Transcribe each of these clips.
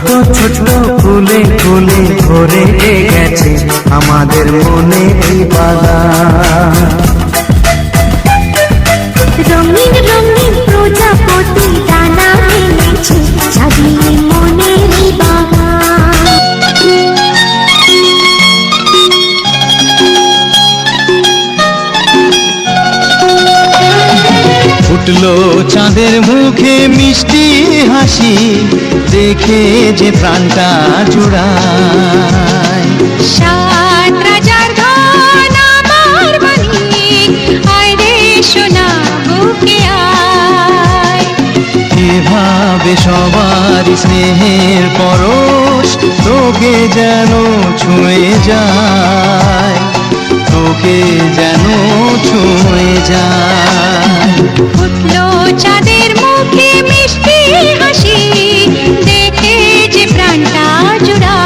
ছোট্ট ছোট্ট ফুলে ফুলে ভরে গেছে আমাদের মনে এই বাগান। রঙিন রঙিন প্রজাপতি ডানা মেলেছে সাজিয়ে মনের এই বাগান। ফুটলো চাঁদের মুখে মিষ্টি হাসি, দেখে যে প্রাণটা জুড়ায়। সাত রাজার ধন আমার মানিক, আয় রে সোনা বুকে আয়। এভাবে সবার স্নেহের পরশ তোকে যেন ছুঁয়ে যায়, তোকে যেন ছুঁয়ে যায়। ফুটলো চাঁদের মুখে মিষ্টি হাসি, দেখে যে প্রাণটা জুড়ায়।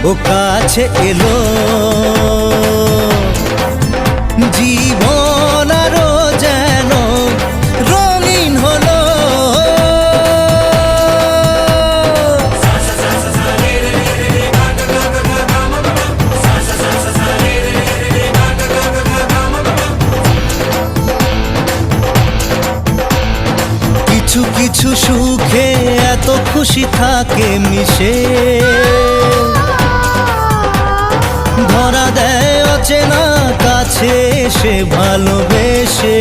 ও কাছে এলো জীবন আরো যেন রঙিন হলো। কিছু কিছু সুখে এত খুশি থাকে মিশে, ধরা দেয় অচেনা কাছে এসে ভালোবেসে।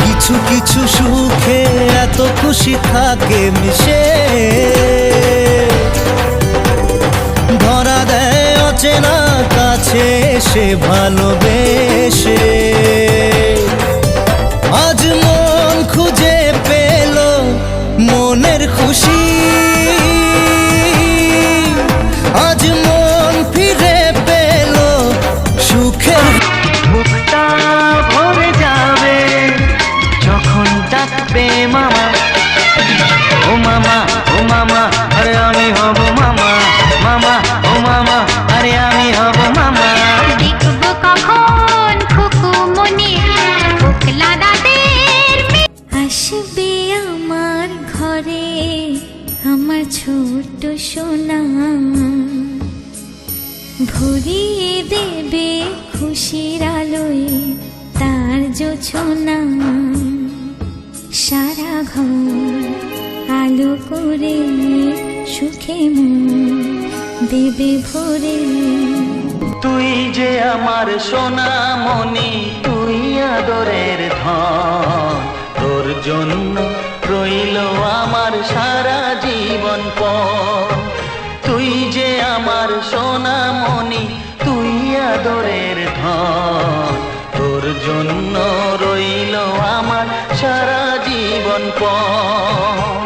কিছু কিছু সুখে এত খুশি থাকে মিশে, ধরা দেয় অচেনা কাছে এসে ভালোবেসে। আজ মন খুঁজে পেল মনের খুশি, আজ মন ফিরে পেল সুখের। বুকটা ভরে যাবে যখন ডাকবে মামা, ও মামা ও মামা আরে আমি হব মামা, মামা ও মামা আরে আমি হব মামা। দেখব কখন খুকু মনে বুকলা দাদের আসবে আমার ঘরে আমার ছোট্ট সোনা, ভরিয়ে দেবে খুশির আলোয় তার জোছনা। সারা ঘর আলো করে সুখে মন দেবে ভরে। তুই যে আমার সোনা মনি, তুই আদরের ধন, তোর জন্য রইল আমার সারা জীবন পর। তুই যে আমার সোনা মনি, তুই আদরের ধন, তোর জন্য রইল আমার সারা জীবন পর।